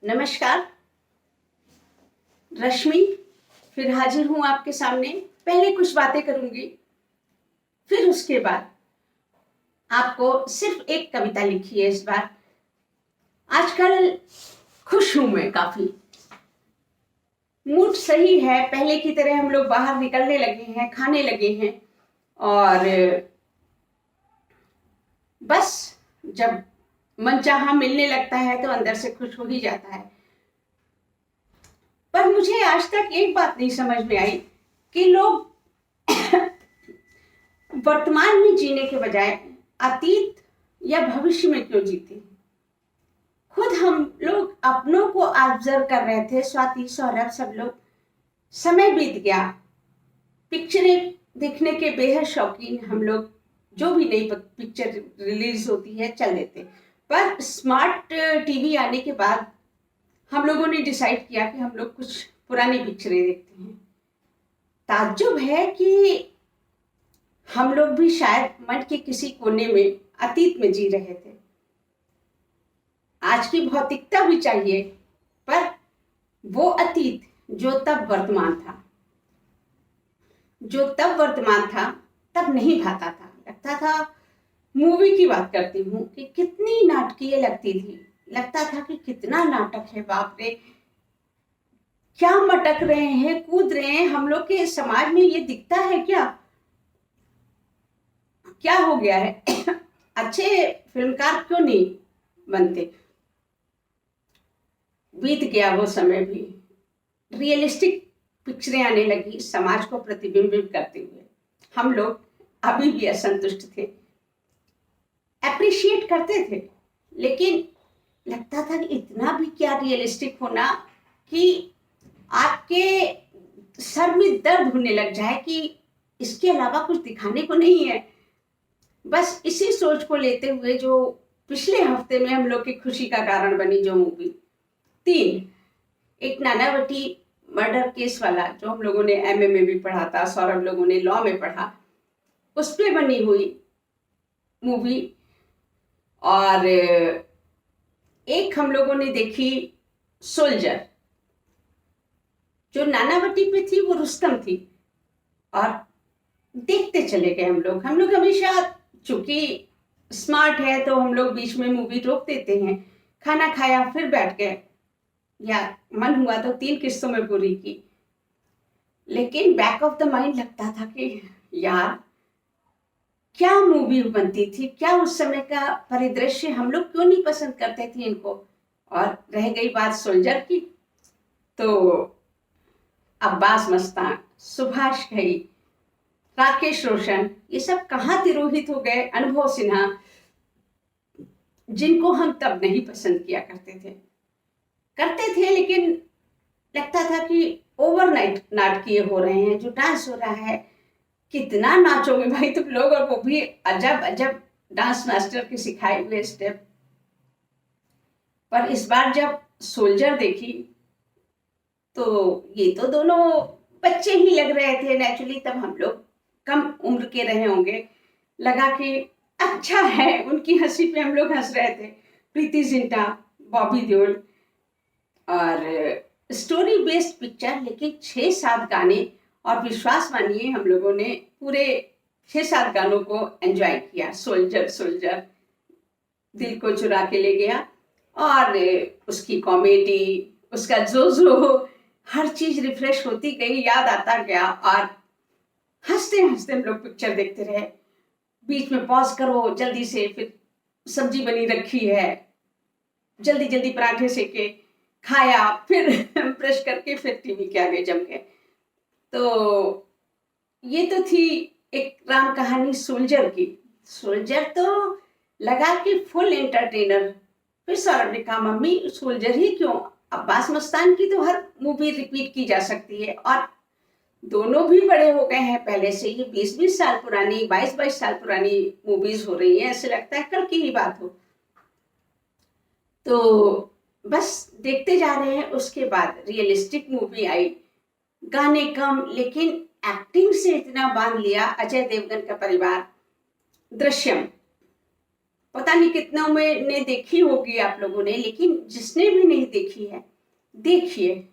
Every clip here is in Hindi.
नमस्कार। रश्मि फिर हाजिर हूं आपके सामने। पहले कुछ बातें करूंगी, फिर उसके बाद आपको सिर्फ एक कविता लिखी है इस बार। आजकल खुश हूं मैं, काफी मूड सही है। पहले की तरह हम लोग बाहर निकलने लगे हैं, खाने लगे हैं, और बस जब मन चाहा मिलने लगता है तो अंदर से खुश हो ही जाता है। पर मुझे आज तक एक बात नहीं समझ में आई कि लोग वर्तमान में जीने के बजाय अतीत या भविष्य में क्यों जीते। खुद हम लोग अपनों को ऑब्जर्व कर रहे थे, स्वाति, सौरभ, सब लोग। समय बीत गया, पिक्चरें देखने के बेहद शौकीन हम लोग। जो भी नई पिक्चर रिलीज होती है चल देते। पर स्मार्ट टीवी आने के बाद हम लोगों ने डिसाइड किया कि हम लोग कुछ पुरानी पिक्चरें देखते हैं। ताज्जुब है कि हम लोग भी शायद मन के किसी कोने में अतीत में जी रहे थे। आज की भौतिकता भी चाहिए, पर वो अतीत जो तब वर्तमान था, तब नहीं भाता था। लगता था, मूवी की बात करती हूँ, कि कितनी नाटकीय लगती थी। लगता था कि कितना नाटक है, बाप रे, क्या मटक रहे हैं, कूद रहे हैं। हम लोग के समाज में ये दिखता है क्या हो गया है? अच्छे फिल्मकार क्यों नहीं बनते? बीत गया वो समय भी। रियलिस्टिक पिक्चरें आने लगी, समाज को प्रतिबिंबित करते हुए। हम लोग अभी भी असंतुष्ट थे, अप्रिशिएट करते थे, लेकिन लगता था कि इतना भी क्या रियलिस्टिक होना कि आपके सर में दर्द होने लग जाए कि इसके अलावा कुछ दिखाने को नहीं है। बस इसी सोच को लेते हुए जो पिछले हफ्ते में हम लोग की खुशी का कारण बनी जो मूवी 3, एक नानावटी मर्डर केस वाला, जो हम लोगों ने एमए में भी पढ़ा था, सौरभ लोगों ने लॉ में पढ़ा, उस पे बनी हुई मूवी। और एक हम लोगों ने देखी सोल्जर, जो नानावटी पे थी वो रुस्तम थी। और देखते चले गए हम लोग हमेशा, चूंकि स्मार्ट है तो हम लोग बीच में मूवी रोक देते हैं। खाना खाया, फिर बैठ गए, या मन हुआ तो 3 किस्तों में पूरी की। लेकिन बैक ऑफ द माइंड लगता था कि यार, क्या मूवी बनती थी, क्या उस समय का परिदृश्य, हम लोग क्यों नहीं पसंद करते थे इनको। और रह गई बात सोल्जर की, तो अब्बास मस्तान, सुभाष घई, राकेश रोशन, ये सब कहाँ तिरोहित हो गए। अनुभव सिन्हा, जिनको हम तब नहीं पसंद किया करते थे, लेकिन लगता था कि ओवरनाइट नाटकीय हो रहे हैं। जो डांस हो रहा है, कितना नाचोगे भाई तुम लोग, और वो भी अजब अजब डांस मास्टर के सिखाए हुए स्टेप। पर इस बार जब सोल्जर देखी तो ये तो दोनों बच्चे ही लग रहे थे नेचुरली। तब हम लोग कम उम्र के रहे होंगे। लगा कि अच्छा है, उनकी हंसी पे हम लोग हंस रहे थे। प्रीति जिंटा, बॉबी देओल, और स्टोरी बेस्ड पिक्चर, लेकिन 6-7 गाने। और विश्वास मानिए, हम लोगों ने पूरे 6-7 गानों को एंजॉय किया। सोल्जर सोल्जर दिल को चुरा के ले गया, और उसकी कॉमेडी, उसका जो हर चीज रिफ्रेश होती गई, याद आता गया, और हंसते हंसते हम लोग पिक्चर देखते रहे। बीच में पॉज करो जल्दी से, फिर सब्जी बनी रखी है, जल्दी जल्दी पराठे सेके, खाया, फिर ब्रश करके फिर टीवी के आगे जम गए। तो ये तो थी एक राम कहानी सोल्जर की। सोल्जर तो लगा कि फुल एंटरटेनर। फिर सौरभ ने कहा, मम्मी सोल्जर ही क्यों, अब्बास मस्तान की तो हर मूवी रिपीट की जा सकती है। और दोनों भी बड़े हो गए हैं पहले से। ये 20-20 साल पुरानी, 22-22 साल पुरानी मूवीज हो रही हैं, ऐसे लगता है कल की ही बात हो। तो बस देखते जा रहे हैं। उसके बाद रियलिस्टिक मूवी आई, गाने कम, लेकिन एक्टिंग से इतना बांध लिया। अजय देवगन का परिवार, दृश्यम। पता नहीं कितनों में ने देखी होगी आप लोगों ने, लेकिन जिसने भी नहीं देखी है देखिए,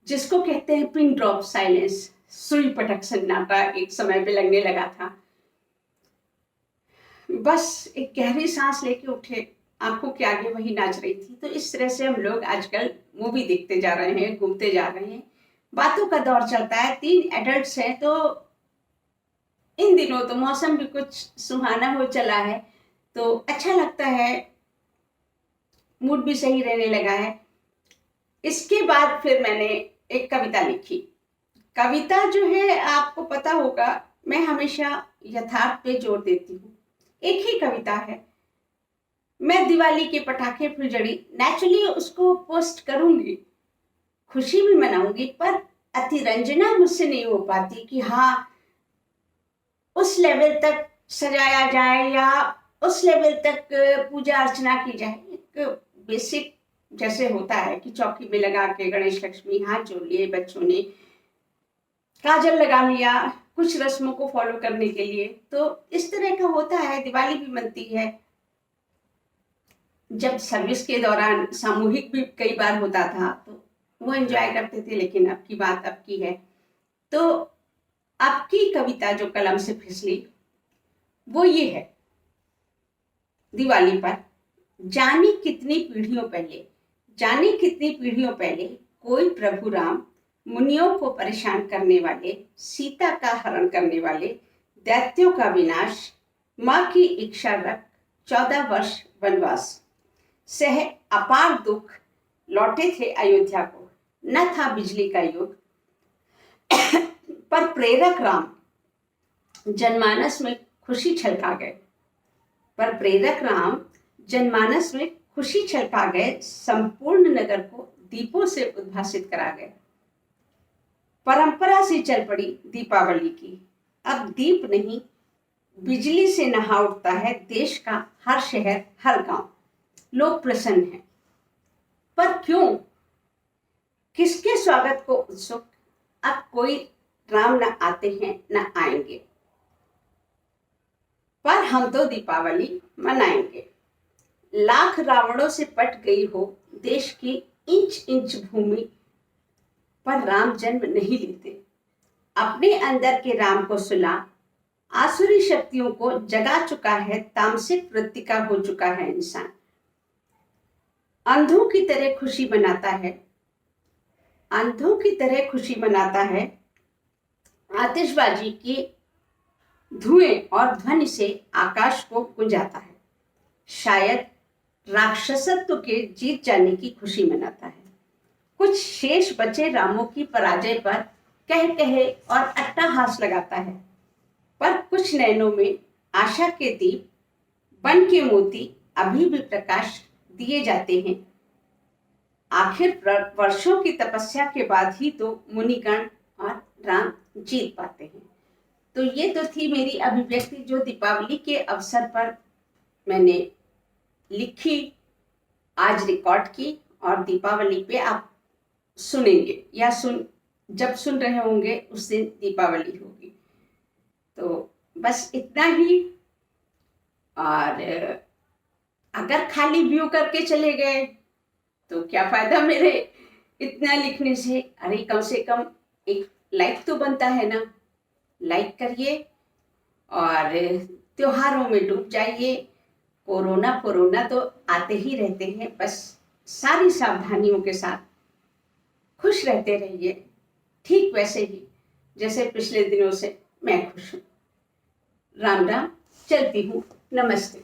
जिसको कहते हैं पिन ड्रॉप साइलेंस, सुई पटक सन्नाटा एक समय पे लगने लगा था। बस एक गहरी सांस लेके उठे, आंखों के आगे वही नाच रही थी। तो इस तरह से हम लोग आजकल मूवी देखते जा रहे हैं, घूमते जा रहे हैं, बातों का दौर चलता है। 3 एडल्ट्स हैं, तो इन दिनों तो मौसम भी कुछ सुहाना हो चला है, तो अच्छा लगता है, मूड भी सही रहने लगा है। इसके बाद फिर मैंने एक कविता लिखी। कविता जो है, आपको पता होगा, मैं हमेशा यथार्थ पे जोर देती हूँ। एक ही कविता है, मैं दिवाली के पटाखे फुलझड़ी नेचुरली उसको पोस्ट करूंगी, खुशी भी मनाऊंगी, पर अतिरंजना मुझसे नहीं हो पाती कि हाँ उस लेवल तक सजाया जाए या उस लेवल तक पूजा अर्चना की जाए। एक बेसिक जैसे होता है कि चौकी में लगा के गणेश लक्ष्मी हाथ जोड़ लिए, बच्चों ने काजल लगा लिया कुछ रस्मों को फॉलो करने के लिए, तो इस तरह का होता है। दिवाली भी बनती है, जब सर्विस के दौरान सामूहिक भी कई बार होता था तो वो एंजॉय करते थे, लेकिन अब की बात अब की है। तो आपकी कविता जो कलम से फिसली वो ये है, दिवाली पर जाने कितनी पीढ़ियों पहले, जाने कितनी पीढ़ियों पहले कोई प्रभु राम मुनियों को परेशान करने वाले, सीता का हरण करने वाले, दैत्यों का विनाश, माँ की इच्छा रख 14 वर्ष वनवास सह अपार दुख लौटे थे अयोध्या को। न था बिजली का युग, पर प्रेरक राम जनमानस में खुशी छलका गए, पर प्रेरक राम जनमानस में खुशी छलका गए, संपूर्ण नगर को दीपों से उद्भासित करा गए। परंपरा से चल पड़ी दीपावली की, अब दीप नहीं बिजली से नहा उठता है देश का हर शहर हर गांव। लोग प्रसन्न हैं, पर क्यों, किसके स्वागत को उत्सुक, अब कोई राम न आते हैं न आएंगे, पर हम तो दीपावली मनाएंगे। लाख रावणों से पट गई हो देश की इंच इंच भूमि, पर राम जन्म नहीं लेते। अपने अंदर के राम को सुला, आसुरी शक्तियों को जगा चुका है, तामसिक वृत्ति का हो चुका है इंसान। अंधों की तरह खुशी मनाता है, अंधों की तरह खुशी मनाता है, आतिशबाजी की धुएं और ध्वनि से आकाश को गुंजाता है। शायद राक्षसत्व के जीत जाने की खुशी मनाता है। कुछ शेष बचे रामों की पराजय पर कह कहे और अट्टहास लगाता है, पर कुछ नैनों में आशा के दीप बन के मोती अभी भी प्रकाश दिए जाते हैं। आखिर वर्षों की तपस्या के बाद ही तो मुनिगण और राम जीत पाते हैं। तो ये तो थी मेरी अभिव्यक्ति जो दीपावली के अवसर पर मैंने लिखी, आज रिकॉर्ड की, और दीपावली पे आप सुनेंगे या जब सुन रहे होंगे उस दिन दीपावली होगी। तो बस इतना ही। और अगर खाली व्यू करके चले गए तो क्या फायदा मेरे इतना लिखने से। अरे कम से कम एक लाइक तो बनता है ना, लाइक करिए और त्योहारों में डूब जाइए। कोरोना तो आते ही रहते हैं, बस सारी सावधानियों के साथ खुश रहते रहिए, ठीक वैसे ही जैसे पिछले दिनों से मैं खुश हूँ। राम राम, चलती हूँ, नमस्ते।